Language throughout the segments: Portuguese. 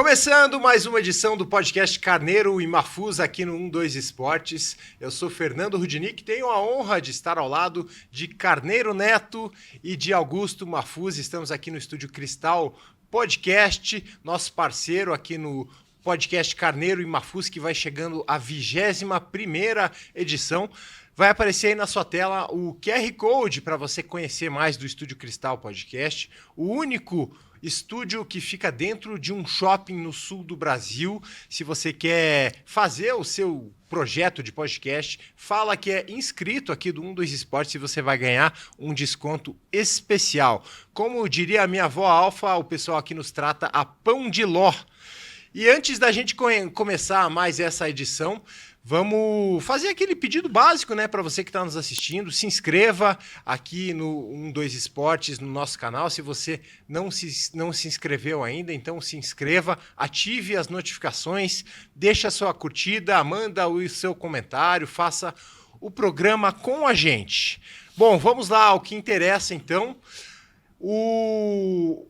Começando mais uma edição do podcast Carneiro e Mafuz aqui no 12 Esportes. Eu sou Fernando Rudinick, tenho a honra de estar ao lado de Carneiro Neto e de Augusto Mafuz. Estamos aqui no Estúdio Cristal Podcast, nosso parceiro aqui no podcast Carneiro e Mafuz, que vai chegando à 21ª edição. Vai aparecer aí na sua tela o QR Code para você conhecer mais do Estúdio Cristal Podcast, o único estúdio que fica dentro de um shopping no sul do Brasil. Se você quer fazer o seu projeto de podcast, fala que é inscrito aqui do 12 Esportes e você vai ganhar um desconto especial. Como diria a minha avó Alfa, o pessoal aqui nos trata a pão de ló. E antes da gente começar mais essa edição, vamos fazer aquele pedido básico, né, para você que está nos assistindo. Se inscreva aqui no 12 Esportes, no nosso canal. Se você não se inscreveu ainda, então se inscreva, ative as notificações, deixa a sua curtida, manda o seu comentário, faça o programa com a gente. Bom, vamos lá ao que interessa então.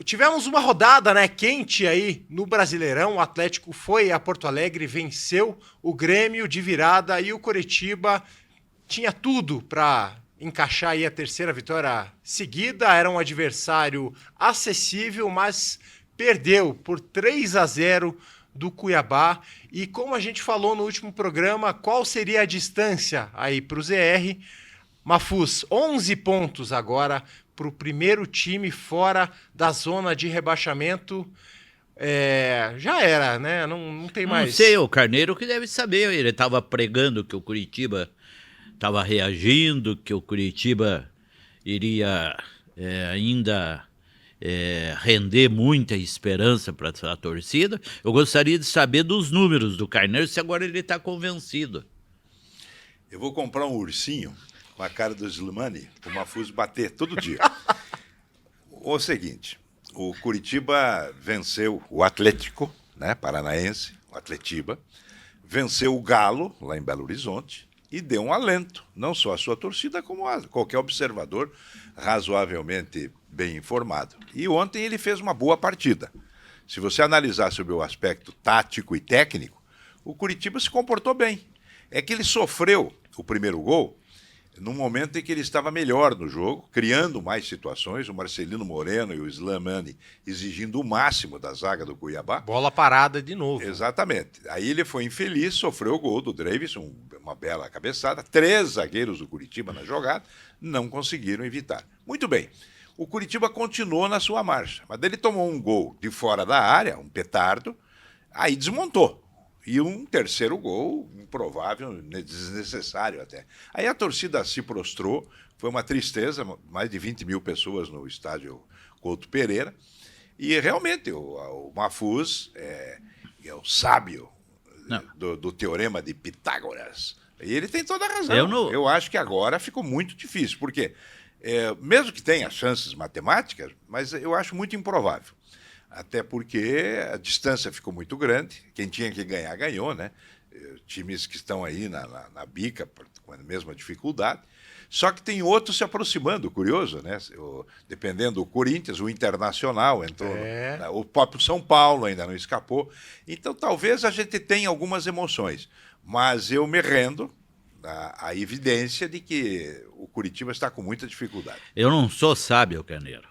Tivemos uma rodada, né, quente aí no Brasileirão. O Atlético foi a Porto Alegre, venceu o Grêmio de virada e o Coritiba tinha tudo para encaixar aí a terceira vitória seguida. Era um adversário acessível, mas perdeu por 3-0 do Cuiabá. E como a gente falou no último programa, qual seria a distância aí para o ZR? Mafuz, 11 pontos agora para o primeiro time fora da zona de rebaixamento. Já era, né? Não tem mais. Não sei, o Carneiro que deve saber. Ele estava pregando que o Curitiba estava reagindo, que o Curitiba iria ainda render muita esperança para a torcida. Eu gostaria de saber dos números do Carneiro, se agora ele está convencido. Eu vou comprar um ursinho com a cara do Slimani, o Mafuz bater todo dia. O seguinte, o Curitiba venceu o Atlético, né, paranaense, o Atletiba, venceu o Galo, lá em Belo Horizonte, e deu um alento, não só à sua torcida, como a qualquer observador razoavelmente bem informado. E ontem ele fez uma boa partida. Se você analisar sobre o aspecto tático e técnico, o Curitiba se comportou bem. É que ele sofreu o primeiro gol num momento em que ele estava melhor no jogo, criando mais situações, o Marcelino Moreno e o Slimani exigindo o máximo da zaga do Cuiabá. Bola parada de novo. Exatamente. Aí ele foi infeliz, sofreu o gol do Davidson, uma bela cabeçada, 3 zagueiros do Curitiba na jogada, não conseguiram evitar. Muito bem, o Curitiba continuou na sua marcha, mas ele tomou um gol de fora da área, um petardo, aí desmontou. E um terceiro gol, improvável, desnecessário até. Aí a torcida se prostrou, foi uma tristeza, mais de 20 mil pessoas no estádio Couto Pereira. E realmente o Mafuz é o sábio do teorema de Pitágoras. E ele tem toda a razão. Eu acho que agora ficou muito difícil, porque mesmo que tenha chances matemáticas, mas eu acho muito improvável. Até porque a distância ficou muito grande, quem tinha que ganhar, ganhou, né? Times que estão aí na bica, com a mesma dificuldade. Só que tem outros se aproximando, curioso, né? Dependendo do Corinthians, o Internacional entrou, o próprio São Paulo ainda não escapou. Então talvez a gente tenha algumas emoções, mas eu me rendo à evidência de que o Curitiba está com muita dificuldade. Eu não sou sábio, Carneiro.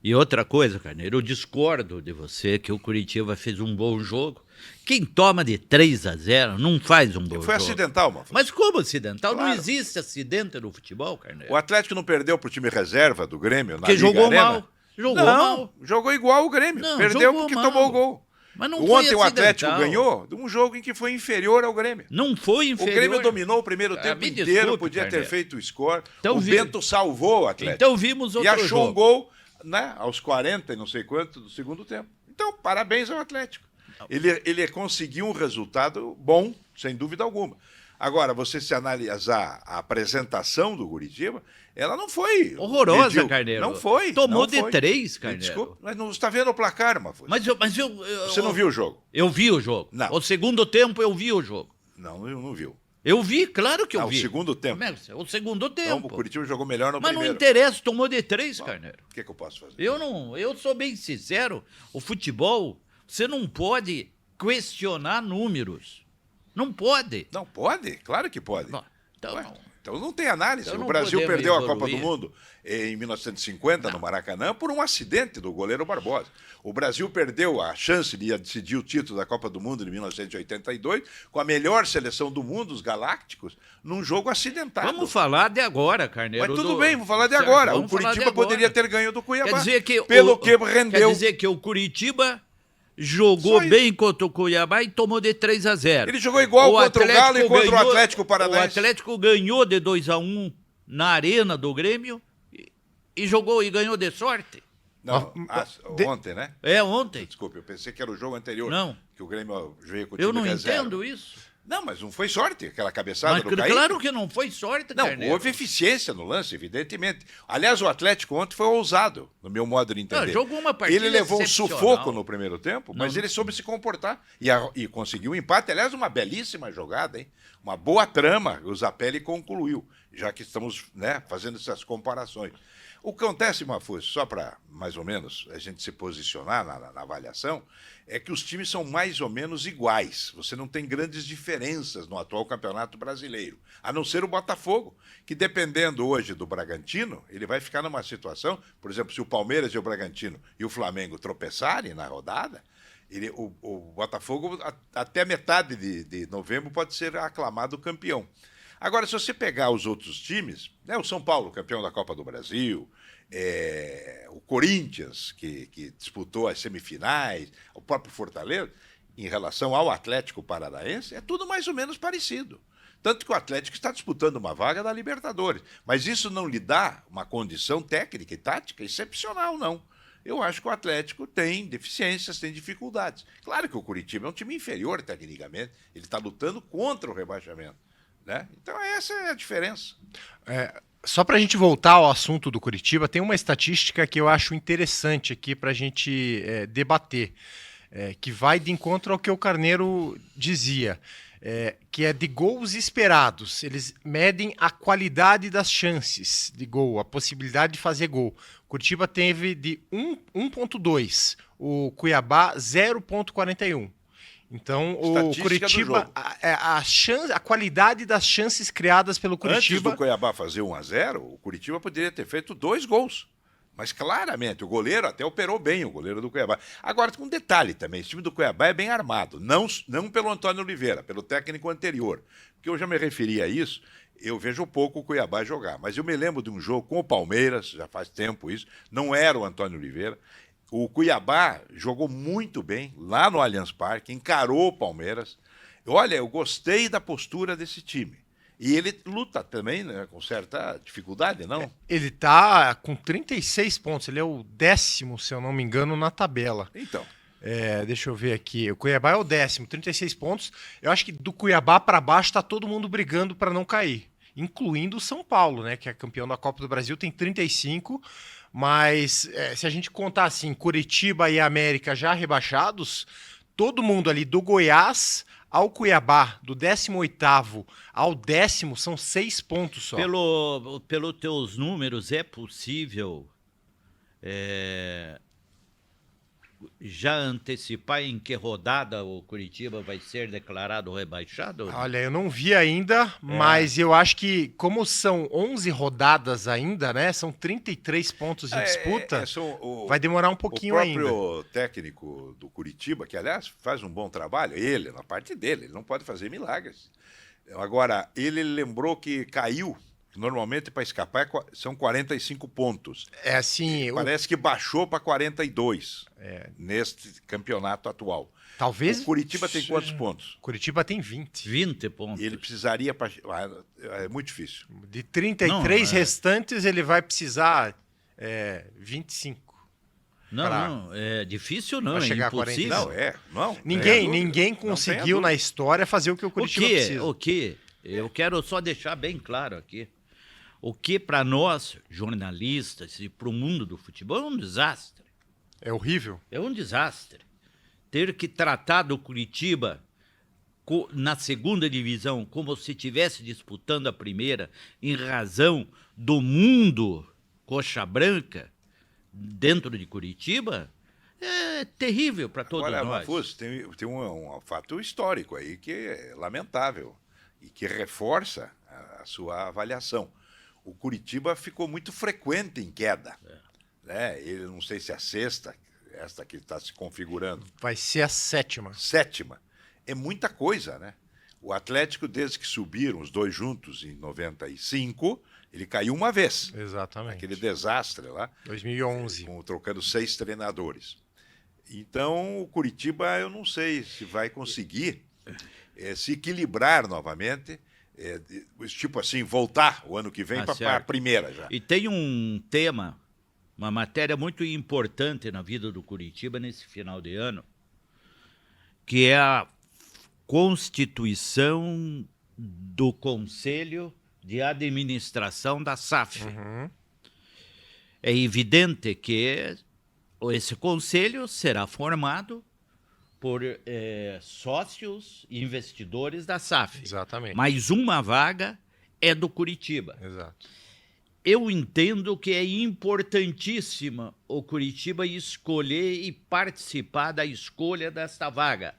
E outra coisa, Carneiro, eu discordo de você que o Curitiba fez um bom jogo. Quem toma de 3-0 não faz um bom jogo. Foi acidental, mano. Mas como acidental? Claro. Não existe acidente no futebol, Carneiro. O Atlético não perdeu pro time reserva do Grêmio na Porque Liga jogou Arena? mal. Jogou mal. Jogou igual o Grêmio. Não, perdeu jogou porque mal. tomou o gol. Mas não Ontem foi o Atlético acidental. ganhou de um jogo em que foi inferior ao Grêmio. Não foi inferior. O Grêmio dominou o primeiro tempo me inteiro, desculpe, podia ter Carneiro. feito o score. Então o Bento salvou o Atlético. Então vimos outro e achou jogo. um gol, né, aos 40 e não sei quanto do segundo tempo. Então, parabéns ao Atlético. Ele conseguiu um resultado bom, sem dúvida alguma. Agora, você se analisar a apresentação do Curitiba, ela não foi horrorosa, medíocre. Carneiro. Não foi. Tomou não de foi. 3, Carneiro. Desculpa, mas não está vendo o placar, Mafuz. Mas Você não viu o jogo? Eu vi o jogo. Não. O segundo tempo eu vi o jogo. Não, eu não viu. Eu vi, claro que eu vi. O segundo tempo. O segundo tempo. Então, o Curitiba jogou melhor no Mas primeiro. não interessa, tomou de 3, Bom, Carneiro. O que eu posso fazer? Eu sou bem sincero, o futebol Você não pode questionar números. Não pode. Não pode? Claro que pode. Bom, então, Ué, então não tem análise. então O não Brasil podemos perdeu a Copa evoluir. do Mundo em 1950, no Maracanã, por um acidente do goleiro Barbosa. O Brasil perdeu a chance de decidir o título da Copa do Mundo de 1982 com a melhor seleção do mundo, os Galácticos, num jogo acidentado. Vamos falar de agora, Carneiro. Mas tudo bem, vamos falar de Certo, agora. O vamos falar de Curitiba agora. poderia ter ganho do Cuiabá. Quer dizer que pelo que rendeu. Quer dizer que o Curitiba jogou Só isso. bem contra o Cuiabá e tomou de 3-0. Ele jogou igual contra o Galo e contra o Atlético Paranaense. O Atlético ganhou de 2-1 na arena do Grêmio e jogou e ganhou de sorte. Não, ontem, né? É, ontem. Desculpe, eu pensei que era o jogo anterior. Não. Que o Grêmio veio com o time Eu não reserva. entendo isso. Não, mas não foi sorte, aquela cabeçada Mas do Kaique. claro que não foi sorte, Não, Carneiro. houve eficiência no lance, evidentemente. Aliás, o Atlético ontem foi ousado, no meu modo de entender. Não, jogou uma partida Ele levou um excepcional. sufoco no primeiro tempo, mas Não. ele soube se comportar e conseguiu um empate. Aliás, uma belíssima jogada, hein? Uma boa trama, o Zapelli concluiu, já que estamos, né, fazendo essas comparações. O que acontece, Mafuz, só para mais ou menos a gente se posicionar na avaliação, é que os times são mais ou menos iguais. Você não tem grandes diferenças no atual Campeonato Brasileiro, a não ser o Botafogo, que dependendo hoje do Bragantino, ele vai ficar numa situação, por exemplo, se o Palmeiras e o Bragantino e o Flamengo tropeçarem na rodada, o Botafogo até metade de novembro pode ser aclamado campeão. Agora, se você pegar os outros times, né, o São Paulo, campeão da Copa do Brasil, o Corinthians, que disputou as semifinais, o próprio Fortaleza, em relação ao Atlético Paranaense, é tudo mais ou menos parecido. Tanto que o Atlético está disputando uma vaga da Libertadores. Mas isso não lhe dá uma condição técnica e tática excepcional, não. Eu acho que o Atlético tem deficiências, tem dificuldades. Claro que o Curitiba é um time inferior tecnicamente, ele está lutando contra o rebaixamento. Né? Então essa é a diferença. Só para a gente voltar ao assunto do Curitiba, tem uma estatística que eu acho interessante aqui para a gente debater, que vai de encontro ao que o Carneiro dizia, que é de gols esperados. Eles medem a qualidade das chances de gol, a possibilidade de fazer gol. O Curitiba teve de 1,2, o Cuiabá 0,41. Então, o Curitiba, a qualidade das chances criadas pelo Curitiba... Antes do Cuiabá fazer 1-0, o Curitiba poderia ter feito 2 gols. Mas claramente, o goleiro até operou bem, o goleiro do Cuiabá. Agora, com um detalhe também, esse time do Cuiabá é bem armado. Não pelo Antônio Oliveira, pelo técnico anterior. Porque eu já me referi a isso, eu vejo pouco o Cuiabá jogar. Mas eu me lembro de um jogo com o Palmeiras, já faz tempo isso, não era o Antônio Oliveira. O Cuiabá jogou muito bem lá no Allianz Parque, encarou o Palmeiras. Olha, eu gostei da postura desse time. E ele luta também, né, com certa dificuldade, não? Ele está com 36 pontos, ele é o 10º, se eu não me engano, na tabela. Então. Deixa eu ver aqui. O Cuiabá é o 10º, 36 pontos. Eu acho que do Cuiabá para baixo está todo mundo brigando para não cair, incluindo o São Paulo, né, que é campeão da Copa do Brasil, tem 35. Mas se a gente contar assim, Curitiba e América já rebaixados, todo mundo ali do Goiás ao Cuiabá, do 18º ao 10º, são 6 pontos só. Pelo teus números, é possível já antecipar em que rodada o Curitiba vai ser declarado rebaixado? Olha, eu não vi ainda, mas eu acho que como são 11 rodadas ainda, né, são 33 pontos em disputa, vai demorar um pouquinho ainda. O próprio técnico do Curitiba, que aliás faz um bom trabalho, ele, na parte dele, ele não pode fazer milagres. Agora, ele lembrou que caiu. Normalmente, para escapar, são 45 pontos. É assim... Parece que baixou para 42 neste campeonato atual. Talvez... O Curitiba tem quantos pontos? Curitiba tem 20. 20 pontos. E ele precisaria... É muito difícil. De 33 restantes, ele vai precisar 25. Não, é difícil não, é impossível. Não, ninguém conseguiu na história fazer o que o Curitiba precisa. O que? Eu quero só deixar bem claro aqui. O que para nós, jornalistas, e para o mundo do futebol, é um desastre. É horrível. É um desastre. Ter que tratar do Curitiba na segunda divisão como se estivesse disputando a primeira, em razão do mundo coxa branca dentro de Curitiba, é terrível para todos Agora, nós. Mafuz, tem um fato histórico aí que é lamentável e que reforça a sua avaliação. O Curitiba ficou muito frequente em queda. Né? Ele, não sei se é a sexta, esta que está se configurando, Vai ser a sétima. sétima. É muita coisa, né? O Atlético, desde que subiram os dois juntos em 95, ele caiu uma vez. Exatamente. Aquele desastre lá, 2011. trocando 6 treinadores. Então, o Curitiba, eu não sei se vai conseguir se equilibrar novamente, tipo assim, voltar o ano que vem para a certo. primeira já. E tem um tema, uma matéria muito importante na vida do Curitiba nesse final de ano, que é a constituição do Conselho de Administração da SAF. É evidente que esse conselho será formado por sócios e investidores da SAF. Exatamente. Mas uma vaga é do Curitiba. Exato. Eu entendo que é importantíssimo o Curitiba escolher e participar da escolha desta vaga.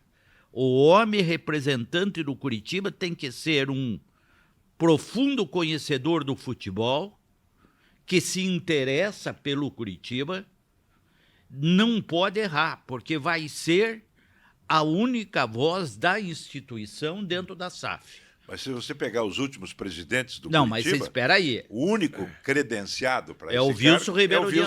O homem representante do Curitiba tem que ser um profundo conhecedor do futebol, que se interessa pelo Curitiba, não pode errar, porque vai ser a única voz da instituição dentro da SAF. Mas se você pegar os últimos presidentes do Não, mas Curitiba, você espera aí. o único credenciado para É o Wilson Ribeiro de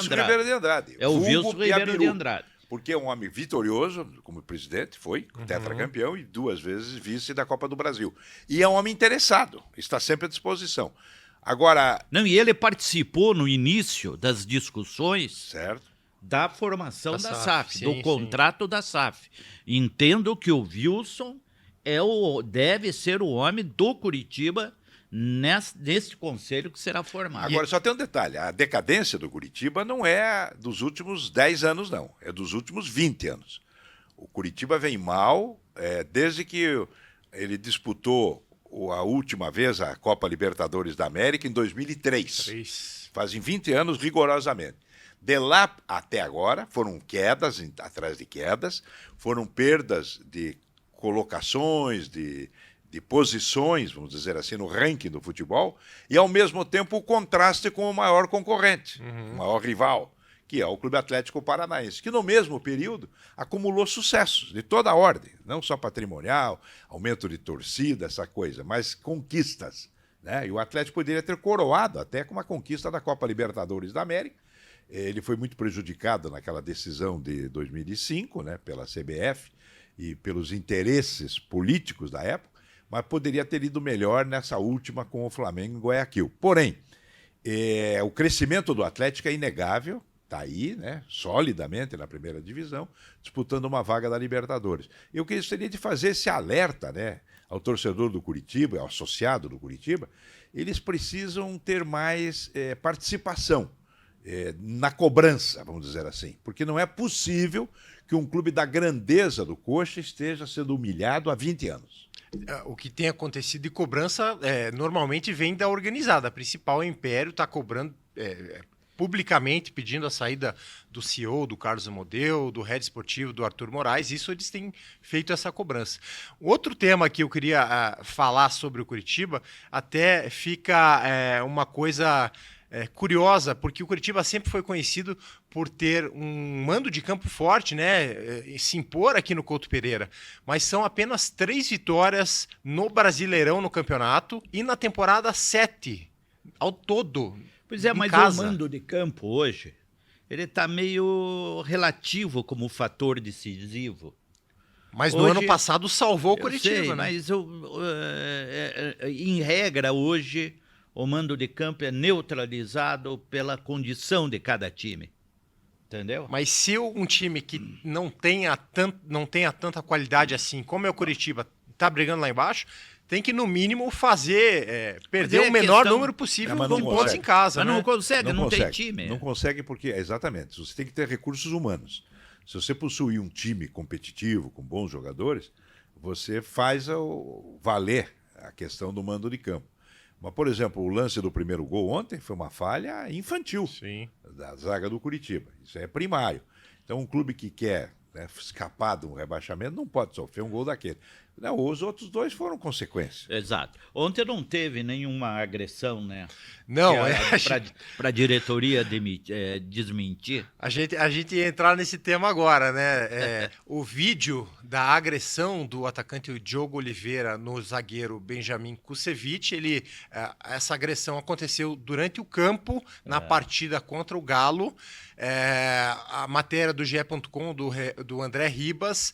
Andrade. É o vulgo Wilson Ribeiro de Piabiru. Andrade. Porque é um homem vitorioso como presidente, foi tetracampeão e 2 vezes vice da Copa do Brasil. E é um homem interessado, está sempre à disposição. Agora, Não, e ele participou no início das discussões certo? da formação Da da SAF, SAF, sim, do sim. contrato da SAF. Entendo que o Wilson deve ser o homem do Curitiba nesse conselho que será formado. Agora, só tem um detalhe: a decadência do Curitiba não é dos últimos 10 anos, não. É dos últimos 20 anos. O Curitiba vem mal desde que ele disputou a última vez a Copa Libertadores da América em 2003. 3. Fazem 20 anos rigorosamente. De lá até agora, foram quedas atrás de quedas, foram perdas de colocações, de posições, vamos dizer assim, no ranking do futebol, e ao mesmo tempo o contraste com o maior concorrente, o maior rival, que é o Clube Atlético Paranaense, que no mesmo período acumulou sucessos de toda a ordem, não só patrimonial, aumento de torcida, essa coisa, mas conquistas. Né? E o Atlético poderia ter coroado até com uma conquista da Copa Libertadores da América. Ele foi muito prejudicado naquela decisão de 2005, né, pela CBF e pelos interesses políticos da época, mas poderia ter ido melhor nessa última com o Flamengo em Guayaquil. Porém, o crescimento do Atlético é inegável, está aí, né, solidamente na primeira divisão, disputando uma vaga da Libertadores. Eu gostaria de fazer esse alerta, né, ao torcedor do Curitiba, ao associado do Curitiba. Eles precisam ter mais participação na cobrança, vamos dizer assim, porque não é possível que um clube da grandeza do Coxa esteja sendo humilhado há 20 anos. O que tem acontecido de cobrança normalmente vem da organizada. A principal, o Império, está cobrando publicamente, pedindo a saída do CEO, do Carlos Amodeu, do head esportivo, do Arthur Moraes. Isso eles têm feito essa cobrança. Outro tema que eu queria falar sobre o Curitiba, até fica uma coisa curiosa, porque o Curitiba sempre foi conhecido por ter um mando de campo forte, né, e se impor aqui no Couto Pereira, mas são apenas 3 vitórias no Brasileirão no campeonato e na temporada 7 ao todo. Pois é, mas casa. O mando de campo hoje, ele está meio relativo como fator decisivo. Mas no hoje, ano passado salvou o eu Curitiba, sei, né? mas em regra hoje o mando de campo é neutralizado pela condição de cada time. Entendeu? Mas se um time que não tenha tanta qualidade assim, como é o Curitiba, tá brigando lá embaixo, tem que, no mínimo, perder o menor número possível de pontos em casa. Mas né? não consegue, não tem time. Não consegue porque, exatamente, você tem que ter recursos humanos. Se você possuir um time competitivo, com bons jogadores, você faz valer a questão do mando de campo. Mas, por exemplo, o lance do primeiro gol ontem foi uma falha infantil Sim. da zaga do Curitiba. Isso é primário. Então, um clube que quer né, escapar de um rebaixamento, não pode sofrer um gol daquele. Não, os outros dois foram consequência. Exato. Ontem não teve nenhuma agressão, né? Não, Para a diretoria desmentir. A gente ia entrar nesse tema agora, né? O vídeo da agressão do atacante Diogo Oliveira no zagueiro Benjamin Kusevich, essa agressão aconteceu durante o campo, na partida contra o Galo. A matéria do GE.com, do André Ribas,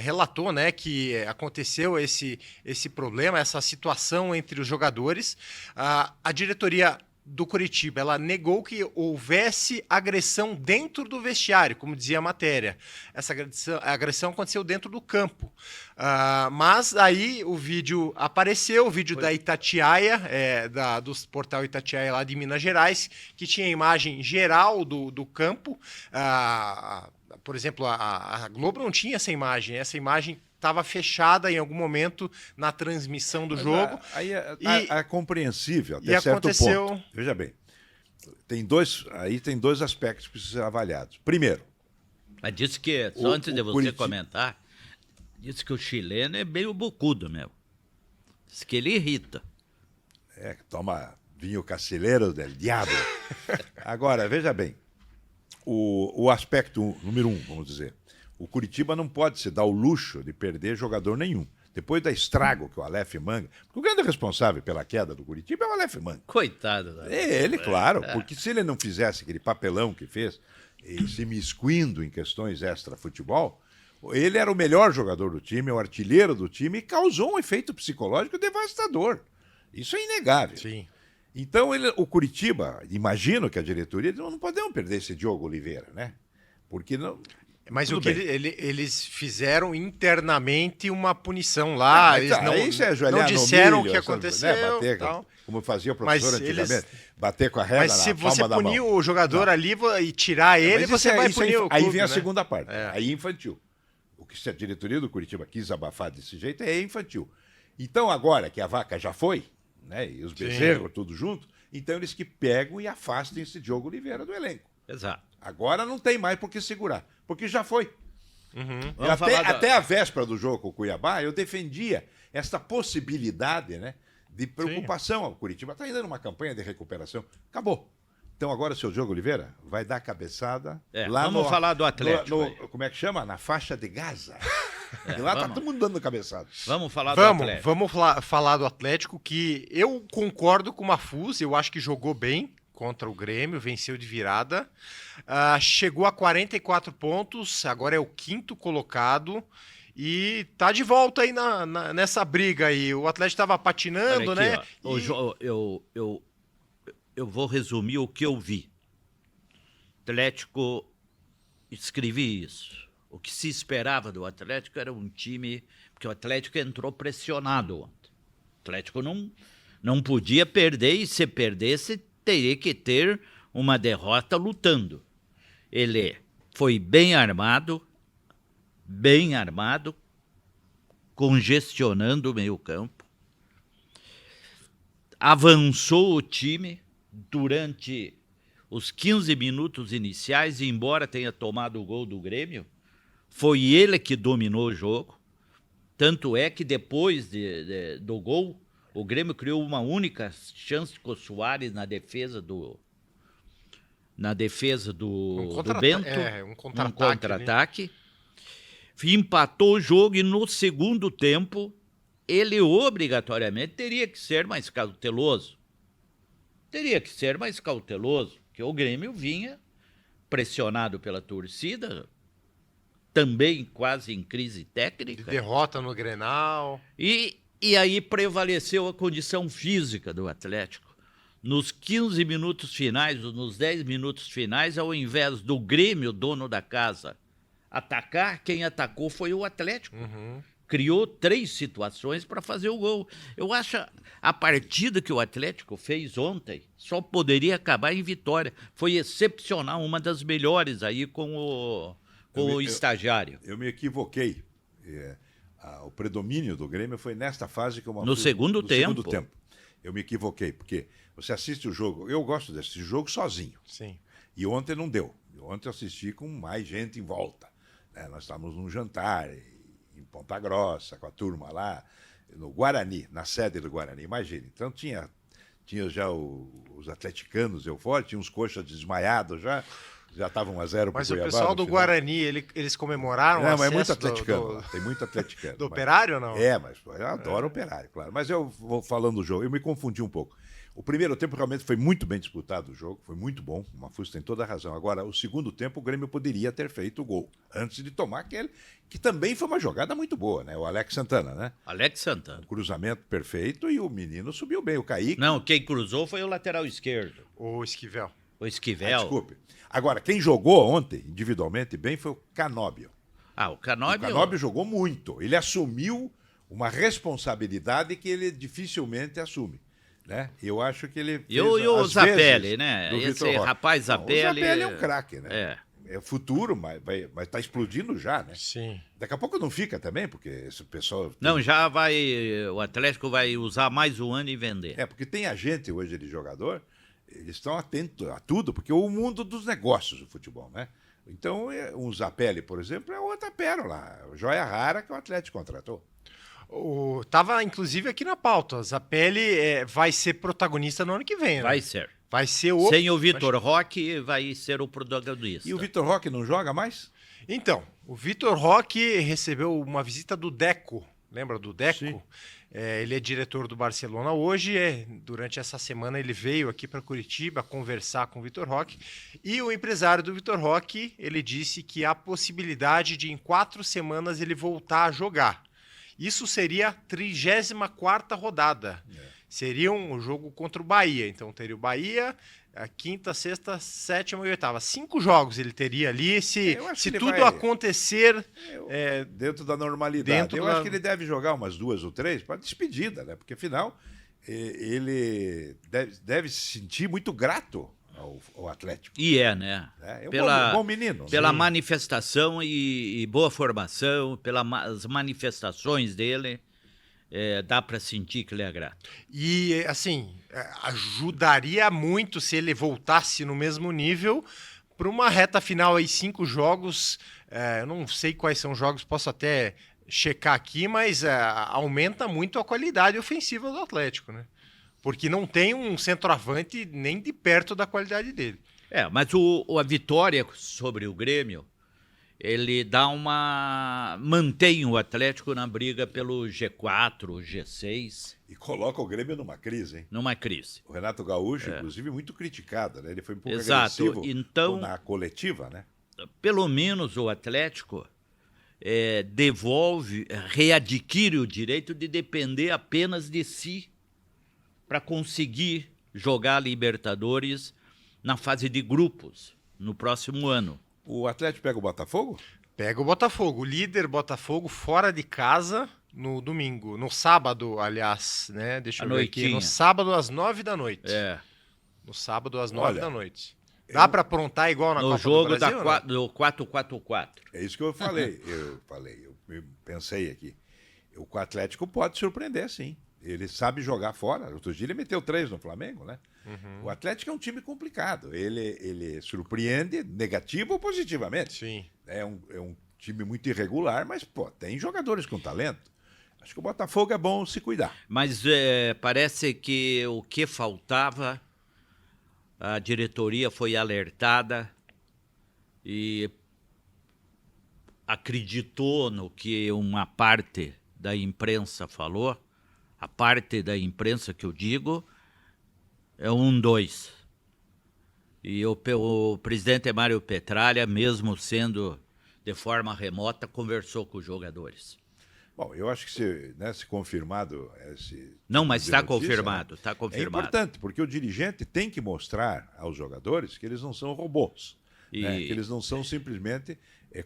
relatou, né, que aconteceu esse problema, essa situação entre os jogadores. A diretoria do Coritiba, ela negou que houvesse agressão dentro do vestiário, como dizia a matéria. Essa agressão aconteceu dentro do campo. Mas aí o vídeo apareceu, o vídeo da Itatiaia, do portal Itatiaia lá de Minas Gerais, que tinha a imagem geral do campo. Por exemplo, a Globo não tinha essa imagem estava fechada em algum momento na transmissão do jogo. Aí é compreensível até certo ponto. Veja bem, tem dois aspectos que precisam ser avaliados. Primeiro... Mas disse que, só antes de você comentar, disse que o chileno é meio bocudo mesmo. Diz que ele irrita. Toma vinho cacilheiro del diabo. Agora, veja bem, o aspecto número 1, vamos dizer... O Coritiba não pode se dar o luxo de perder jogador nenhum. Depois da estrago que o Aleph Manga... Porque o grande responsável pela queda do Coritiba é o Aleph Manga. Coitado. Ele, claro. Porque se ele não fizesse aquele papelão que fez, e se miscuindo em questões extra-futebol, ele era o melhor jogador do time, o artilheiro do time, e causou um efeito psicológico devastador. Isso é inegável. Sim. Então, o Coritiba, imagino que a diretoria, não podemos perder esse Diogo Oliveira, né? Porque não... Mas o que eles fizeram internamente uma punição lá, eles não disseram o que aconteceu. Né? Bater, como fazia o professor antigamente, bater com a régua na palma da mão. Mas se você punir o jogador ali e tirar ele, você vai punir o clube. Aí vem a segunda parte, aí é infantil. O que a diretoria do Coritiba quis abafar desse jeito é infantil. Então agora que a vaca já foi, né, e os bezerros tudo junto, então eles que pegam e afastem esse Diogo Oliveira do elenco. Exato. Agora não tem mais por que segurar, porque já foi. Uhum. Até a véspera do jogo com o Cuiabá, eu defendia essa possibilidade, né, de preocupação. O Coritiba está ainda numa campanha de recuperação. Acabou. Então agora o seu Diogo Oliveira vai dar cabeçada lá vamos falar do Atlético. como é que chama? Na faixa de Gaza. E lá tá todo mundo dando cabeçada. Vamos falar do Atlético. Vamos falar do Atlético, que eu concordo com o Mafuz, eu acho que jogou bem contra o Grêmio, venceu de virada. Chegou a 44 pontos, agora é o 5º colocado. E tá de volta aí nessa briga aí. O Atlético estava patinando, aqui, né? Eu vou resumir o que eu vi. Atlético, escrevi isso. O que se esperava do Atlético era um time... Porque o Atlético entrou pressionado ontem. O Atlético não podia perder, e se perdesse, teria que ter uma derrota lutando. Ele foi bem armado, congestionando o meio-campo. Avançou o time durante os 15 minutos iniciais, e embora tenha tomado o gol do Grêmio, foi ele que dominou o jogo. Tanto é que depois do gol, o Grêmio criou uma única chance com o Soares na defesa do Bento. Um contra-ataque. Empatou o jogo, e no segundo tempo ele obrigatoriamente teria que ser mais cauteloso. Porque o Grêmio vinha pressionado pela torcida, também quase em crise técnica. De derrota no Grenal. E aí prevaleceu a condição física do Atlético. Nos 15 minutos finais, ou nos 10 minutos finais, ao invés do Grêmio, dono da casa, atacar, quem atacou foi o Atlético. Uhum. Criou 3 situações para fazer o gol. Eu acho a partida que o Atlético fez ontem só poderia acabar em vitória. Foi excepcional, uma das melhores aí com o estagiário. Eu me equivoquei. O predomínio do Grêmio foi nesta fase que eu... No segundo tempo. Eu me equivoquei, porque você assiste o jogo... Eu gosto de assistir o jogo sozinho. Sim. E ontem não deu. Ontem eu assisti com mais gente em volta, né? Nós estávamos num jantar em Ponta Grossa, com a turma lá, no Guarani, na sede do Guarani, imagine. Então tinha já os atleticanos eufóricos, tinha uns coxas desmaiados já estavam 1-0 para o Mas o Cuiabá. pessoal do Guarani, eles comemoraram o Não, mas é muito acesso atleticano lá, tem muito atleticano. do Operário ou não? Mas eu adoro Operário, claro. Mas eu vou falando do jogo, eu me confundi um pouco. O primeiro tempo realmente foi muito bem disputado o jogo, foi muito bom, o Mafuz tem toda a razão. Agora, o segundo tempo, o Grêmio poderia ter feito o gol, antes de tomar aquele, que também foi uma jogada muito boa, né? O Alex Santana, né? Alex Santana. Um cruzamento perfeito e o menino subiu bem, o Kaique. Não, quem cruzou foi o lateral esquerdo, O Esquivel. o Esquivel. Desculpe. Agora, quem jogou ontem, individualmente, bem, foi o Canóbio. O Canóbio... O Canóbio jogou muito. Ele assumiu uma responsabilidade que ele dificilmente assume. Né? Eu acho que ele. E o às Zapelli, vezes, né? do Esse Vitor Roque. rapaz Zapelli. O Zapelli é um craque, né? É. É futuro, mas está explodindo já, né? Sim. Daqui a pouco não fica também, porque esse pessoal. Não, já vai. O Atlético vai usar mais um ano e vender. Porque tem a gente hoje de jogador, eles estão atentos a tudo, porque é o mundo dos negócios do futebol, né? Então, um Zapelli, por exemplo, é outra pérola, joia rara que o Atlético contratou. Tava, inclusive, aqui na pauta. Zapelli vai ser protagonista no ano que vem, né? Vai ser. Vai ser o... Sem o Vitor Roque, vai ser o protagonista. E o Vitor Roque não joga mais? Então, o Vitor Roque recebeu uma visita do Deco. Lembra do Deco? Sim. Ele é diretor do Barcelona hoje. Durante essa semana ele veio aqui para Curitiba conversar com o Vitor Roque. E o empresário do Vitor Roque, ele disse que há possibilidade de em 4 semanas ele voltar a jogar. Isso seria a 34ª rodada. Seria um jogo contra o Bahia. Então teria o Bahia, a quinta, sexta, sétima e oitava. 5 jogos ele teria ali. Se tudo acontecer... dentro da normalidade. Eu acho que ele deve jogar umas 2 ou 3 para despedida, né? Porque afinal ele deve se sentir muito grato ao Atlético. E né? É um bom menino. Pela manifestação e boa formação, pelas manifestações dele, dá para sentir que ele é grato. E, assim, ajudaria muito se ele voltasse no mesmo nível para uma reta final aí, 5 jogos. Eu não sei quais são os jogos, posso até checar aqui, mas aumenta muito a qualidade ofensiva do Atlético, né? Porque não tem um centroavante nem de perto da qualidade dele. Mas a vitória sobre o Grêmio, ele mantém o Atlético na briga pelo G4, G6. E coloca o Grêmio numa crise, hein? Numa crise. O Renato Gaúcho, inclusive, muito criticado, né? Ele foi um pouco Exato. agressivo Então, na coletiva, né? Pelo menos o Atlético readquire o direito de depender apenas de si para conseguir jogar a Libertadores na fase de grupos no próximo ano. O Atlético pega o Botafogo? Pega o Botafogo. O líder Botafogo fora de casa no domingo. No sábado, aliás, né? Deixa eu ver aqui. No sábado, às 9 da noite. No sábado, às 9 da noite. Dá para aprontar igual na Copa do Brasil? No 4-4-4. É isso que eu falei. Eu pensei aqui. O Atlético pode surpreender, sim. Ele sabe jogar fora. Outro dia ele meteu 3 no Flamengo, né? Uhum. O Atlético é um time complicado. Ele surpreende negativo ou positivamente. Sim. É um time muito irregular, mas tem jogadores com talento. Acho que o Botafogo é bom se cuidar. Mas parece que o que faltava, a diretoria foi alertada e acreditou no que uma parte da imprensa falou. A parte da imprensa que eu digo é 1-2. E o presidente Mário Petralha, mesmo sendo de forma remota, conversou com os jogadores. Bom, eu acho que se confirmado... Não, mas está confirmado, está confirmado. É importante, porque o dirigente tem que mostrar aos jogadores que eles não são robôs, né? Que eles não são simplesmente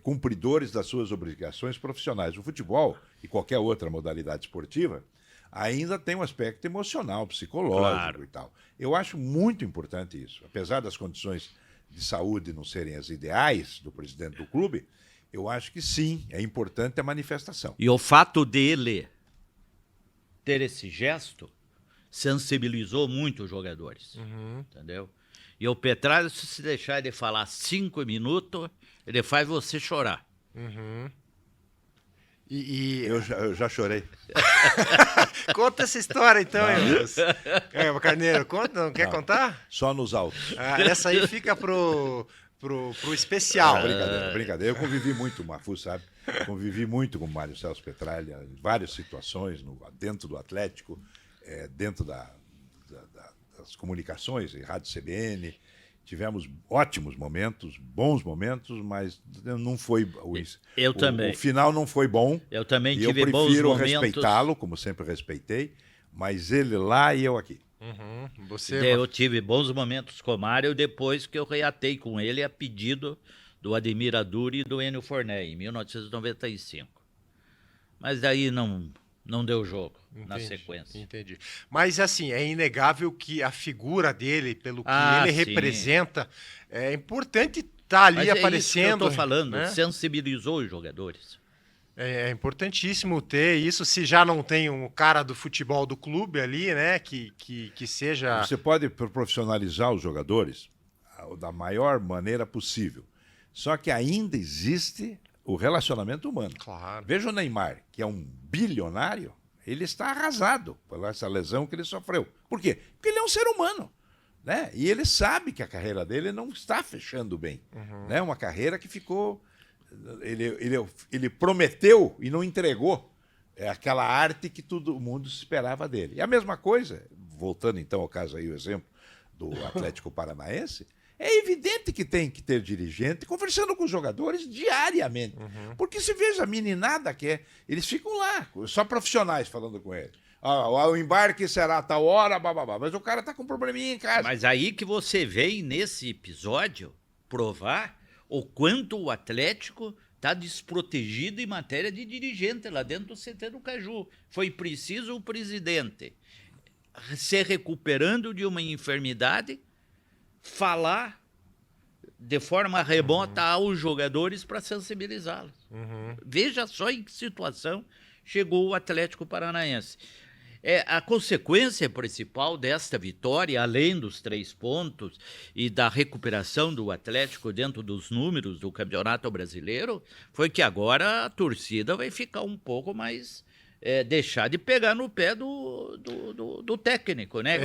cumpridores das suas obrigações profissionais. O futebol e qualquer outra modalidade esportiva ainda tem um aspecto emocional, psicológico e tal. Eu acho muito importante isso. Apesar das condições de saúde não serem as ideais do presidente do clube, eu acho que sim, é importante a manifestação. E o fato dele ter esse gesto sensibilizou muito os jogadores, entendeu? E o Petralha, se você deixar ele falar 5 minutos, ele faz você chorar. Eu já chorei. Conta essa história, então, Carneiro. Conta, não quer contar? Só nos autos. Essa aí fica pro especial. Brincadeira. Eu convivi muito com o Mafu, sabe? Convivi muito com o Mário Celso Petralha, em várias situações, dentro do Atlético, dentro das comunicações, em Rádio CBN. Tivemos ótimos momentos, bons momentos, mas não foi... Eu também. O final não foi bom. Eu também e tive eu bons prefiro momentos. respeitá-lo, como sempre respeitei, mas ele lá e eu aqui. Eu tive bons momentos com o Mário depois que eu reatei com ele a pedido do Ademir Aduri e do Enio Forné, em 1995. Mas daí não deu jogo na sequência. Entendi. Mas, assim, é inegável que a figura dele, pelo que ele sim. representa, é importante estar ali Mas aparecendo. Isso que eu estou falando, né? sensibilizou os jogadores. É importantíssimo ter isso, se já não tem um cara do futebol do clube ali, né, que seja... Você pode profissionalizar os jogadores da maior maneira possível. Só que ainda existe o relacionamento humano. Claro. Veja o Neymar, que é um bilionário, ele está arrasado por essa lesão que ele sofreu. Por quê? Porque ele é um ser humano. Né? E ele sabe que a carreira dele não está fechando bem. Né? Uma carreira que ficou... Ele prometeu e não entregou aquela arte que todo mundo esperava dele. E a mesma coisa, voltando então ao caso aí, o exemplo do Atlético Paranaense, é evidente que tem que ter dirigente conversando com os jogadores diariamente. Porque se veja a meninada que é, eles ficam lá, só profissionais falando com ele. O embarque será a tal hora, bababá. Mas o cara está com um probleminha em casa. Mas aí que você veio nesse episódio provar o quanto o Atlético está desprotegido em matéria de dirigente lá dentro do CT do Caju. Foi preciso o presidente se recuperando de uma enfermidade falar de forma remota aos jogadores para sensibilizá-los. Veja só em que situação chegou o Atlético Paranaense. A consequência principal desta vitória, além dos 3 pontos e da recuperação do Atlético dentro dos números do Campeonato Brasileiro, foi que agora a torcida vai ficar um pouco mais... deixar de pegar no pé do técnico, né?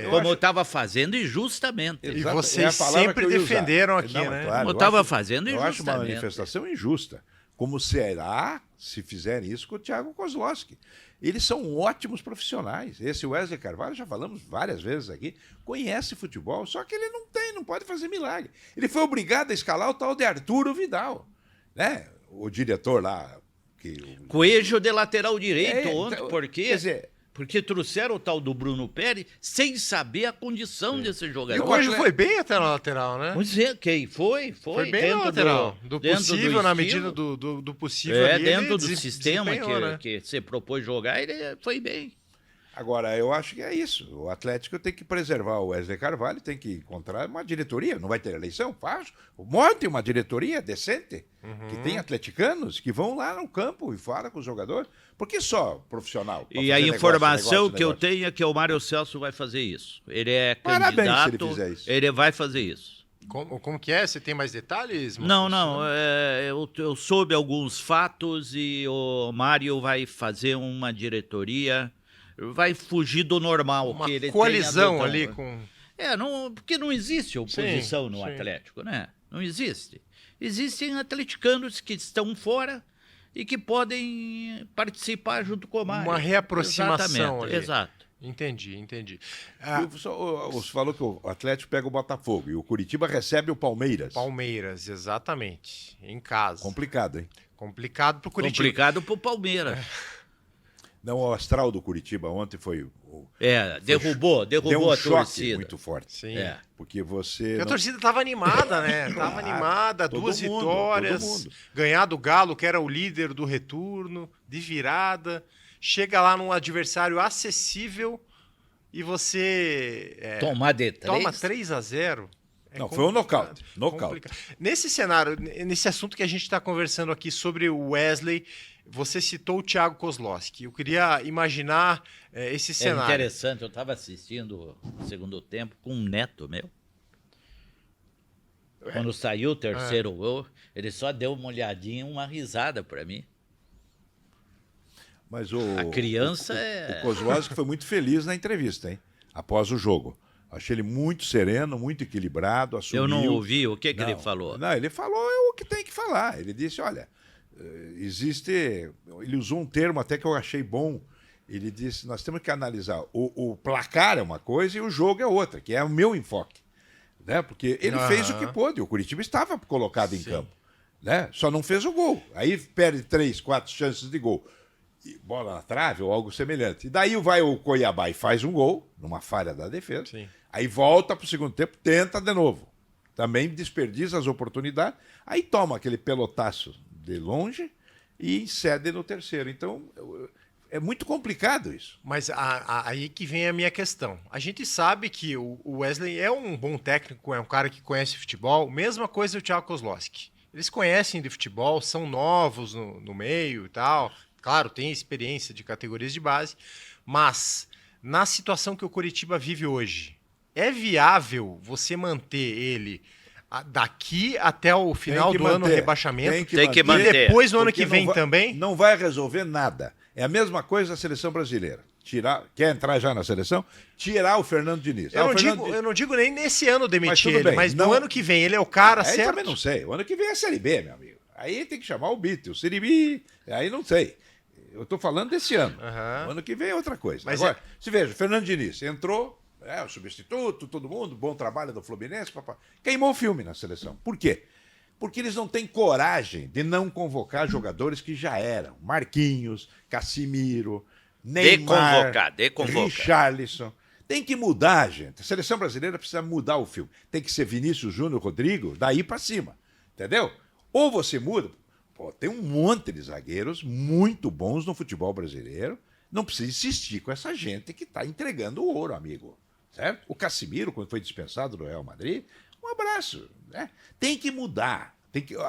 Como estava fazendo injustamente. E vocês sempre defenderam aqui, né? Claro, Como estava fazendo eu acho uma injustamente. manifestação injusta. Como será se fizerem isso com o Thiago Kozlowski? Eles são ótimos profissionais. Esse Wesley Carvalho, já falamos várias vezes aqui, conhece futebol, só que ele não pode fazer milagre. Ele foi obrigado a escalar o tal de Arturo Vidal, né? O diretor lá... Coelho de lateral direito ontem, então, por quê? Quer dizer, porque trouxeram o tal do Bruno Pérez sem saber a condição desse E o jogador. Coelho foi bem até na lateral, né? Vamos dizer, quem foi? Foi bem na lateral. Do possível, na medida do possível ali, dentro ele do sistema né? que você propôs jogar, ele foi bem. agora, eu acho que é isso. O Atlético tem que preservar o Wesley Carvalho, tem que encontrar uma diretoria. Não vai ter eleição? Faz. Monte uma diretoria decente, que tem atleticanos que vão lá no campo e falam com os jogadores. Por que só profissional? E a informação que eu tenho é que o Mário Celso vai fazer isso. Ele é Parabéns se candidato, ele fizer isso. ele vai fazer isso. Como que é? Você tem mais detalhes? Não, Marcos? eu soube alguns fatos e o Mário vai fazer uma diretoria, vai fugir do normal. Uma que ele coalizão tem ali com... porque não existe oposição no Atlético, né? Não existe. Existem atleticanos que estão fora e que podem participar junto com o Mário. Uma reaproximação ali. Exato. Entendi. Você falou que o Atlético pega o Botafogo e o Curitiba recebe o Palmeiras. Palmeiras, exatamente. Em casa. Complicado, hein? Complicado pro Curitiba. Complicado pro Palmeiras. Não, o astral do Curitiba ontem foi... Derrubou deu um a choque torcida. muito forte. Sim. Porque você... Porque a não- torcida tava animada, né? Tava animada, todo 2 mundo, vitórias, todo mundo. ganhar do Galo, que era o líder do retorno, de virada. Chega lá num adversário acessível e você Tomar de 3. toma 3-0. Não, foi um nocaute. Complicado. Nesse cenário, nesse assunto que a gente está conversando aqui sobre o Wesley, você citou o Thiago Kozlowski. Eu queria imaginar esse É cenário. interessante, eu estava assistindo o segundo tempo com um neto meu. Quando saiu o terceiro gol, ele só deu uma olhadinha, uma risada para mim. Mas A criança o Kozlowski foi muito feliz na entrevista, hein? Após o jogo. Achei ele muito sereno, muito equilibrado, assumiu... Eu não ouvi o que ele Não, falou. Não, ele falou o que tem que falar. Ele disse, olha, existe... Ele usou um termo até que eu achei bom. Ele disse, nós temos que analisar. O placar é uma coisa e o jogo é outra, que é o meu enfoque. Né? Porque ele fez o que pôde. O Curitiba estava colocado em campo. Né? Só não fez o gol. Aí perde 3, 4 chances de gol. E bola na trave ou algo semelhante. E daí vai o Cuiabá e faz um gol, numa falha da defesa. Sim. Aí volta para o segundo tempo, tenta de novo. Também desperdiça as oportunidades. Aí toma aquele pelotaço de longe e cede no terceiro. Então, é muito complicado isso. Mas aí que vem a minha questão. A gente sabe que o Wesley é um bom técnico, é um cara que conhece futebol. Mesma coisa o Thiago Kozlowski. Eles conhecem de futebol, são novos no meio e tal. Claro, tem experiência de categorias de base. Mas, na situação que o Coritiba vive hoje, é viável você manter ele daqui até o final do ano, rebaixamento? Tem que manter. E depois, no ano que vem também? Não vai resolver nada. É a mesma coisa da seleção brasileira. Quer entrar já na seleção? Tirar o Fernando Diniz. Eu não digo nem nesse ano demitir ele, bem, mas no ano que vem ele é o cara, aí certo? Também não sei. O ano que vem é a Série B, meu amigo. Aí tem que chamar o Bito, o Siribi, aí não sei. Eu estou falando desse ano. O ano que vem é outra coisa. Mas agora, se veja, Fernando Diniz entrou, o substituto, todo mundo, bom trabalho do Fluminense, papá. Queimou o filme na seleção. Por quê? Porque eles não têm coragem de não convocar jogadores que já eram. Marquinhos, Casimiro, Neymar, Richarlison. Tem que mudar, gente. A seleção brasileira precisa mudar o filme. Tem que ser Vinícius Júnior, Rodrigo, daí para cima. Entendeu? Ou você muda... Pô, tem um monte de zagueiros muito bons no futebol brasileiro. Não precisa insistir com essa gente que está entregando o ouro, amigo. Certo? O Casimiro, quando foi dispensado do Real Madrid, um abraço. Né? Tem que mudar.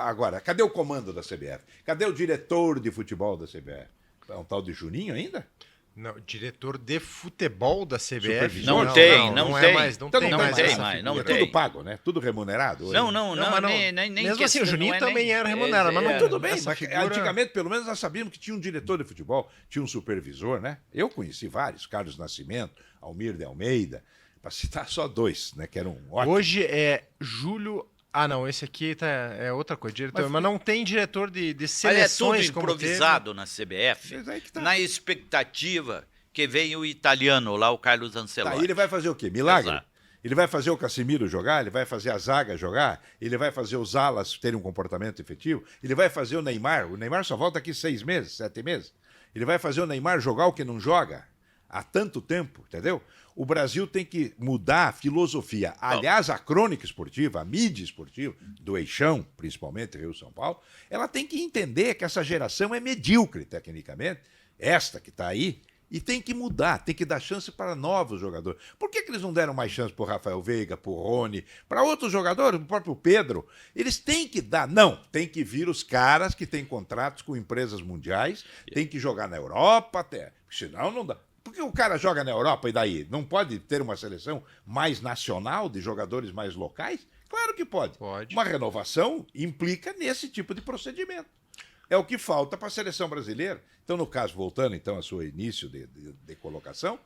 Agora, cadê o comando da CBF? Cadê o diretor de futebol da CBF? É um tal de Juninho ainda? Não, diretor de futebol da CBF. Não Não tem. é mais, não Então tem não mais tem essa mais, figura. não tem. Tudo pago, né? Tudo remunerado. Hoje. Não, nem mesmo assim, o Juninho também era remunerado, mas não Tudo bem, essa mas figura... antigamente pelo menos nós sabíamos que tinha um diretor de futebol, tinha um supervisor, né? Eu conheci vários, Carlos Nascimento, Almir de Almeida, para citar só 2, né? Que eram ótimos. Hoje é Júlio... Ah, não, esse aqui é outra coisa, diretor. Mas não tem diretor de seleções. Mas é tudo improvisado na CBF, Mas aí que tá. na expectativa que venha o italiano lá, o Carlos Ancelotti. Aí ele vai fazer o quê? Milagre? Exato. Ele vai fazer o Casimiro jogar? Ele vai fazer a zaga jogar? Ele vai fazer os alas terem um comportamento efetivo? Ele vai fazer o Neymar? O Neymar só volta aqui 6 meses, 7 meses. Ele vai fazer o Neymar jogar o que não joga há tanto tempo, entendeu? O Brasil tem que mudar a filosofia. Aliás, a crônica esportiva, a mídia esportiva, do Eixão, principalmente Rio-São Paulo, ela tem que entender que essa geração é medíocre, tecnicamente, esta que está aí, e tem que mudar, tem que dar chance para novos jogadores. Por que eles não deram mais chance para o Rafael Veiga, para o Rony, para outros jogadores, o próprio Pedro? Eles têm que dar. Não, tem que vir os caras que têm contratos com empresas mundiais, tem que jogar na Europa até, senão não dá. Porque o cara joga na Europa e daí? Não pode ter uma seleção mais nacional, de jogadores mais locais? Claro que pode. Uma renovação implica nesse tipo de procedimento. É o que falta para a seleção brasileira. Então, no caso, voltando então ao seu início de colocação,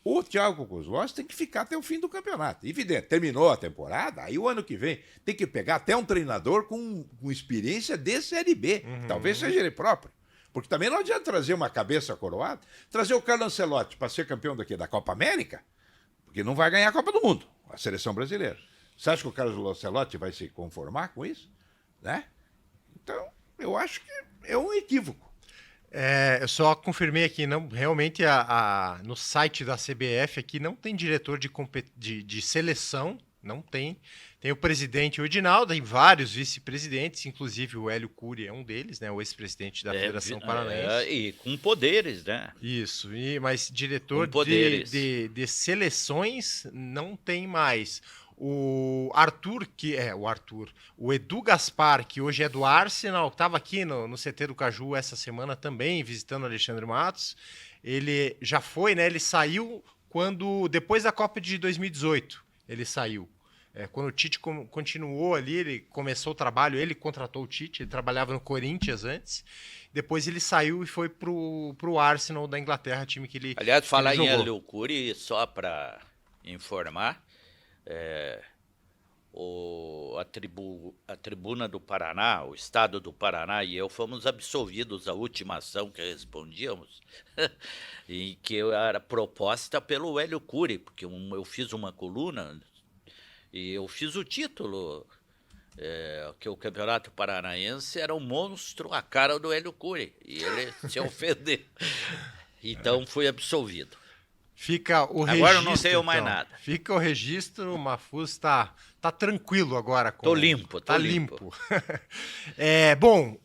o Thiago Kozlowski tem que ficar até o fim do campeonato. Evidente, terminou a temporada, aí o ano que vem tem que pegar até um treinador com experiência de Série B. Talvez seja ele próprio. Porque também não adianta trazer uma cabeça coroada, trazer o Carlo Ancelotti para ser campeão da Copa América, porque não vai ganhar a Copa do Mundo, a seleção brasileira. Você acha que o Carlo Ancelotti vai se conformar com isso? Né? Então, eu acho que é um equívoco. Eu só confirmei aqui, não, realmente no site da CBF aqui não tem diretor de seleção, não tem. Tem o presidente Odinaldo, tem vários vice-presidentes, inclusive o Hélio Cury é um deles, né, o ex-presidente da Federação Paranaense. E com poderes, né? Isso, mas diretor de seleções não tem mais. O Edu Gaspar, que hoje é do Arsenal, estava aqui no CT do Caju essa semana também, visitando o Alexandre Matos. Ele já foi, né? Ele saiu depois da Copa de 2018, ele saiu. Quando o Tite continuou ali, ele começou o trabalho, ele contratou o Tite, ele trabalhava no Corinthians antes. Depois ele saiu e foi pro Arsenal da Inglaterra, time que ele Aliás, falar ele em jogou. Hélio Cury, só para informar, a Tribuna do Paraná, o Estado do Paraná e eu fomos absolvidos à última ação que respondíamos, e que era proposta pelo Hélio Cury, porque eu fiz uma coluna e eu fiz o título, que o Campeonato Paranaense era um monstro à cara do Hélio Cury, e ele se ofendeu. Então fui absolvido. Fica o registro. Agora eu não tenho mais então. nada. Fica o registro, o Mahfouz tá tranquilo agora. Tô limpo, tá limpo. Bom,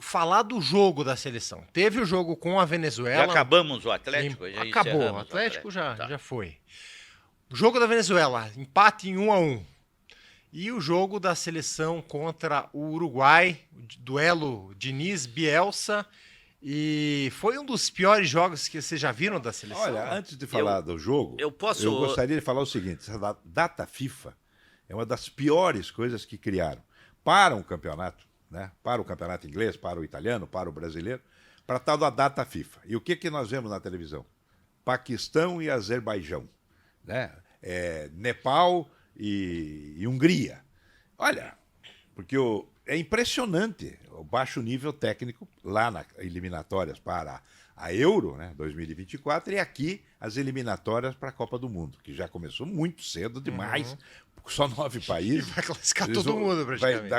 falar do jogo da seleção. Teve o jogo com a Venezuela. Já acabamos o Atlético? Já Acabou, o encerramos Atlético já Tá. foi. O jogo da Venezuela, empate em 1-1. E o jogo da seleção contra o Uruguai, duelo Diniz-Bielsa. E foi um dos piores jogos que vocês já viram da seleção? Olha, antes de falar do jogo, eu gostaria de falar o seguinte: essa data FIFA é uma das piores coisas que criaram para um campeonato, né? Para o campeonato inglês, para o italiano, para o brasileiro, para tal da data FIFA. E o que nós vemos na televisão? Paquistão e Azerbaijão, né? Nepal e Hungria. Olha, porque é impressionante o baixo nível técnico lá nas eliminatórias para a Euro, né, 2024, e aqui as eliminatórias para a Copa do Mundo, que já começou muito cedo demais, só 9 países. Vai classificar todo mundo, praticamente.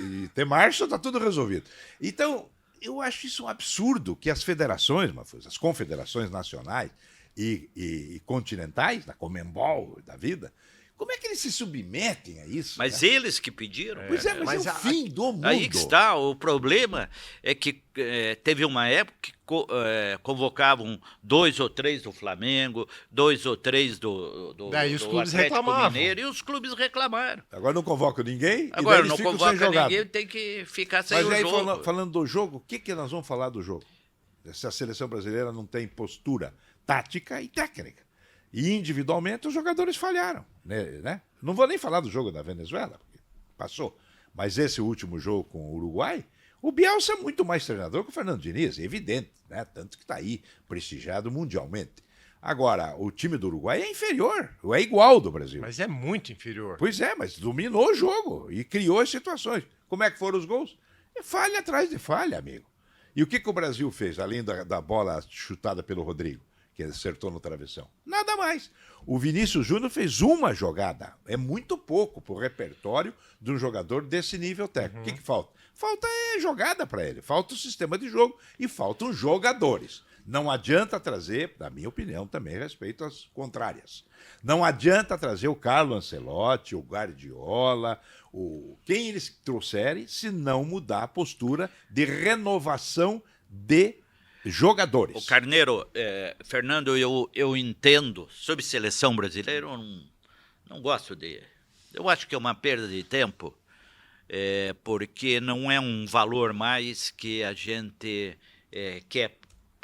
E até março está tudo resolvido. Então, eu acho isso um absurdo que as federações, as confederações nacionais e continentais, da Conmebol da vida, como é que eles se submetem a isso? Mas né? eles que pediram. Pois é, mas é o fim do mundo. Aí que está. O problema é que teve uma época que convocavam 2 ou 3 do Flamengo, 2 ou 3 do Daí os clubes Atlético reclamavam. Mineiro, e os clubes reclamaram. Agora não convoca ninguém Agora e daí eles não ficam convoca sem jogar. ninguém, tem que ficar sem Mas o aí, jogo. falando do jogo, o que nós vamos falar do jogo? Se a seleção brasileira não tem postura tática e técnica. E individualmente os jogadores falharam. Né? Não vou nem falar do jogo da Venezuela, porque passou. Mas esse último jogo com o Uruguai, o Bielsa é muito mais treinador que o Fernando Diniz, é evidente, né? Tanto que está aí prestigiado mundialmente. Agora, o time do Uruguai é inferior, ou é igual ao do Brasil. Mas é muito inferior. Pois é, mas dominou o jogo e criou as situações. Como é que foram os gols? É falha atrás de falha, amigo. E o que o Brasil fez, além da bola chutada pelo Rodrigo, que acertou no travessão? Nada mais. O Vinícius Júnior fez uma jogada. É muito pouco para o repertório de um jogador desse nível técnico. O que falta? Falta jogada para ele. Falta o sistema de jogo e faltam jogadores. Não adianta trazer, na minha opinião, também respeito às contrárias. Não adianta trazer o Carlo Ancelotti, o Guardiola, quem eles trouxerem, se não mudar a postura de renovação de jogadores. O Carneiro, Fernando, eu entendo sobre seleção brasileira, eu não gosto de. Eu acho que é uma perda de tempo, porque não é um valor mais que a gente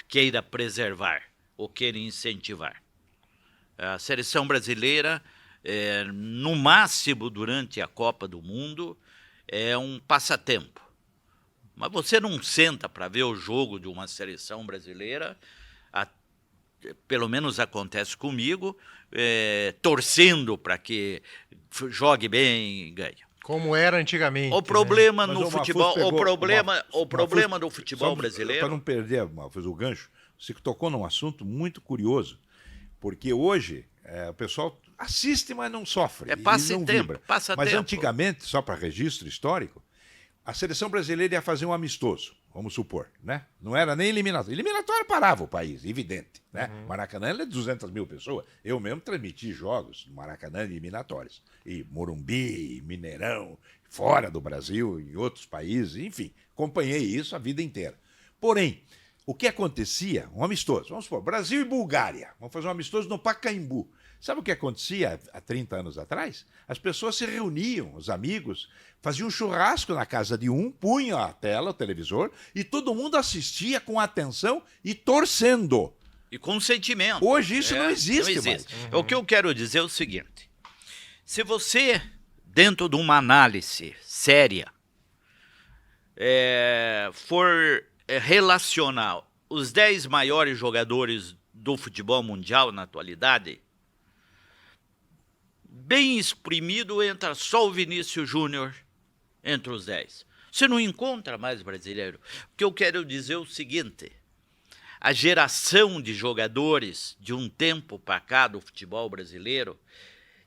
queira preservar ou queira incentivar. A seleção brasileira, no máximo durante a Copa do Mundo, é um passatempo. Mas você não senta para ver o jogo de uma seleção brasileira, pelo menos acontece comigo, torcendo para que jogue bem e ganhe. Como era antigamente. O problema Mas no o futebol, Mahfouz o problema do futebol brasileiro. Para não perder, Mahfouz, o gancho, você tocou num assunto muito curioso, porque hoje o pessoal assiste, mas não sofre. E não vibra. Mas antigamente, só para registro histórico, a seleção brasileira ia fazer um amistoso, vamos supor, né? Não era nem eliminatório. Eliminatório parava o país, evidente, né? Maracanã é 200 mil pessoas. Eu mesmo transmiti jogos no Maracanã eliminatórios. E Morumbi, Mineirão, fora do Brasil, em outros países, enfim. Acompanhei isso a vida inteira. Porém, o que acontecia? Um amistoso. Vamos supor, Brasil e Bulgária. Vamos fazer um amistoso no Pacaembu. Sabe o que acontecia há 30 anos atrás? As pessoas se reuniam, os amigos, faziam um churrasco na casa de um, punham a tela, o televisor, e todo mundo assistia com atenção e torcendo. E com sentimento. Hoje isso não existe mais. O que eu quero dizer é o seguinte: Se você, dentro de uma análise séria, for relacionar os 10 maiores jogadores do futebol mundial na atualidade, bem exprimido entra só o Vinícius Júnior entre os 10. Você não encontra mais brasileiro. O que eu quero dizer é o seguinte: a geração de jogadores de um tempo para cá do futebol brasileiro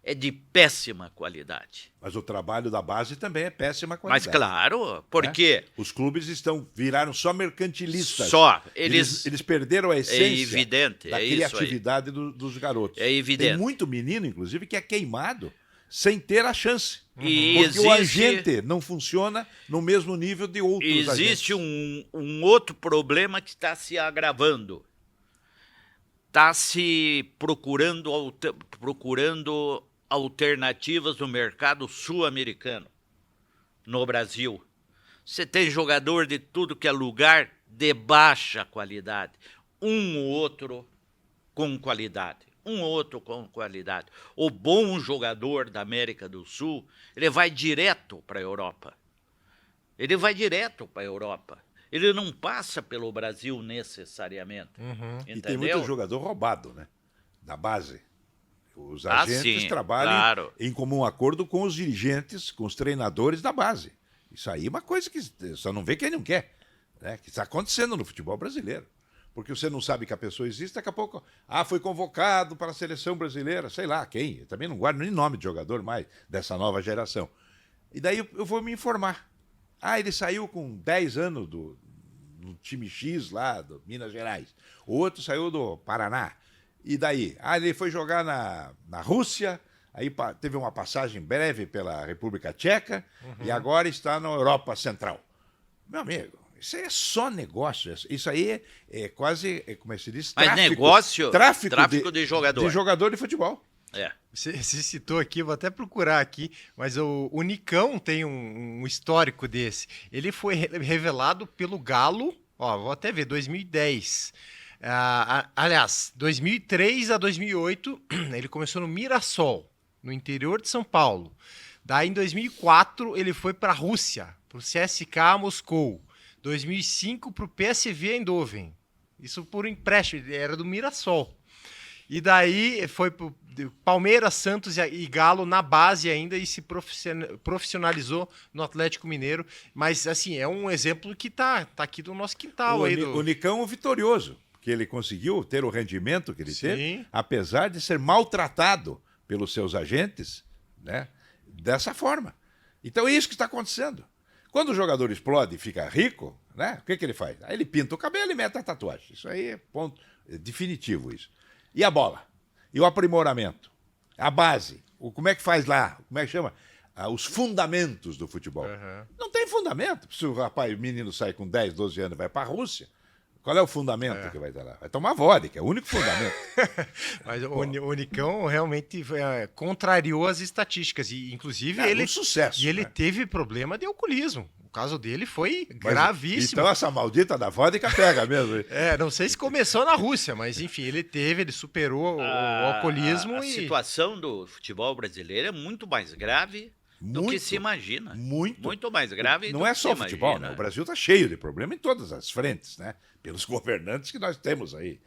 é de péssima qualidade. Mas o trabalho da base também é péssima Mas qualidade. claro, porque Os clubes viraram só mercantilistas. só Eles perderam a essência evidente, da é isso criatividade dos garotos. É evidente. Tem muito menino, inclusive, que é queimado sem ter a chance. E Porque o agente não funciona no mesmo nível de outros existe agentes. um outro problema que está se agravando. Está se procurando alternativas no mercado sul-americano, no Brasil. Você tem jogador de tudo que é lugar de baixa qualidade. Um ou outro com qualidade. O bom jogador da América do Sul, ele vai direto para a Europa. Ele não passa pelo Brasil necessariamente. E tem Entendeu? muito jogador roubado, né? Da base. Os Ah, agentes sim, trabalham claro. em comum acordo com os dirigentes, com os treinadores da base. Isso aí é uma coisa que só não vê quem não quer, né? Que está acontecendo no futebol brasileiro. Porque você não sabe que a pessoa existe, daqui a pouco, foi convocado para a seleção brasileira, sei lá quem. Eu também não guardo nem nome de jogador mais dessa nova geração. E daí eu vou me informar. Ele saiu com 10 anos do time X lá, do Minas Gerais. O outro saiu do Paraná. E daí? Ele foi jogar na Rússia, aí teve uma passagem breve pela República Tcheca e agora está na Europa Central. Meu amigo, isso aí é só negócio. Isso aí é quase, como é que se diz? Mas tráfico de jogador. De jogador de futebol. Você citou aqui, vou até procurar aqui, mas o Nicão tem um histórico desse. Ele foi revelado pelo Galo, vou até ver, 2010. Aliás, 2003 a 2008, ele começou no Mirassol, no interior de São Paulo. Daí, em 2004, ele foi para a Rússia, para o CSKA Moscou. 2005, para o PSV Eindhoven. Isso por empréstimo, ele era do Mirassol. E daí foi para Palmeiras, Santos e Galo na base ainda e se profissionalizou no Atlético Mineiro. Mas, assim, é um exemplo que tá aqui do nosso quintal. O Nicão vitorioso, que ele conseguiu ter o rendimento que ele teve, Sim. apesar de ser maltratado pelos seus agentes, né, dessa forma. Então é isso que está acontecendo. Quando o jogador explode e fica rico, né, o que ele faz? Aí ele pinta o cabelo e mete a tatuagem. Isso aí é ponto definitivo isso. E a bola? E o aprimoramento? A base? Como é que faz lá? Como é que chama? Os fundamentos do futebol. Não tem fundamento. Se o menino sai com 10, 12 anos e vai para a Rússia, qual é o fundamento que vai estar lá? Vai tomar vodka, é o único fundamento. Mas o Nicão realmente contrariou as estatísticas. E, inclusive, ele. Um sucesso. E ele né? teve problema de alcoolismo. O caso dele foi gravíssimo. Então essa maldita da vodka pega mesmo. Não sei se começou na Rússia, mas enfim, ele superou o alcoolismo. A situação do futebol brasileiro é muito mais grave do que se imagina. Muito mais grave Não do é que só se futebol, imagina. né? O Brasil está cheio de problema em todas as frentes, né? Pelos governantes que nós temos aí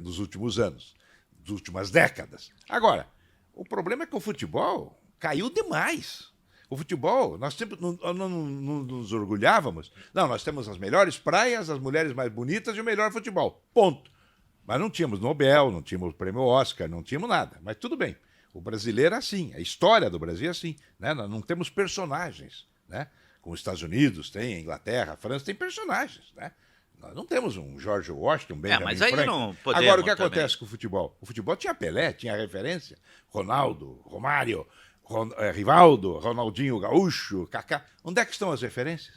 nos últimos anos, nas últimas décadas. Agora, o problema é que o futebol caiu demais. O futebol, nós sempre não nos orgulhávamos. Não, nós temos as melhores praias, as mulheres mais bonitas e o melhor futebol. Ponto. Mas não tínhamos Nobel, não tínhamos prêmio Oscar, não tínhamos nada. Mas tudo bem. O brasileiro é assim, a história do Brasil é assim. Né? Nós não temos personagens. Né? Como os Estados Unidos tem, a Inglaterra, a França tem personagens. Né? Nós não temos um George Washington, Benjamin mas aí Franklin. não podemos Agora, o que também. acontece com o futebol? O futebol tinha Pelé, tinha referência. Ronaldo, Romário, Rivaldo, Ronaldinho Gaúcho, Kaká. Onde é que estão as referências?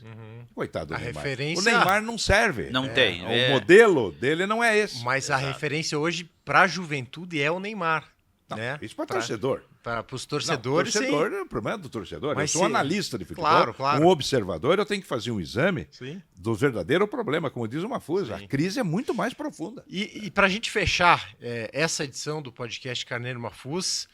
Coitado do A Neymar. referência- O Neymar não serve. Não tem. O modelo dele não é esse. Mas a referência hoje para a juventude é o Neymar. Não, né? isso para torcedor. Para os Não, torcedores, torcedor é o problema do torcedor. Mas eu sou sim. analista de futebol, Claro. um observador, eu tenho que fazer um exame Sim. do verdadeiro problema, como diz o Mafusa. Sim. A crise é muito mais profunda. E para a gente fechar essa edição do podcast Carneiro Mafuz,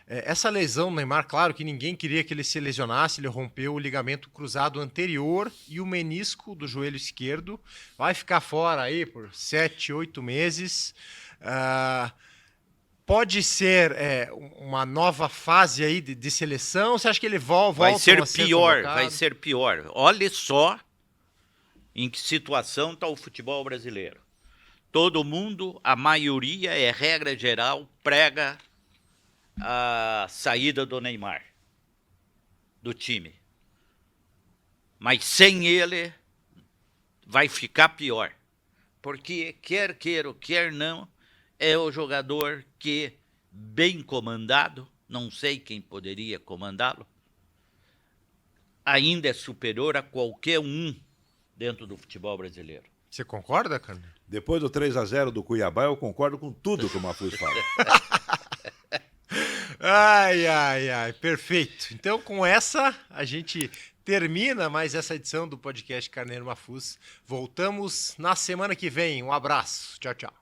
Essa lesão do Neymar, claro que ninguém queria que ele se lesionasse, ele rompeu o ligamento cruzado anterior e o menisco do joelho esquerdo. Vai ficar fora aí por 7, 8 meses. Pode ser uma nova fase aí de seleção? Você acha que ele volta Vai ser a ser pior, convocado? vai ser pior. Olha só em que situação está o futebol brasileiro. Todo mundo, a maioria, regra geral, prega a saída do Neymar, do time. Mas sem ele, vai ficar pior. Porque quer queira ou quer não, é o jogador que, bem comandado, não sei quem poderia comandá-lo, ainda é superior a qualquer um dentro do futebol brasileiro. Você concorda, cara? Depois do 3-0 do Cuiabá, eu concordo com tudo que o Mafuz fala. Ai, perfeito. Então, com essa, a gente termina mais essa edição do podcast Carneiro Mafuz. Voltamos na semana que vem. Um abraço. Tchau, tchau.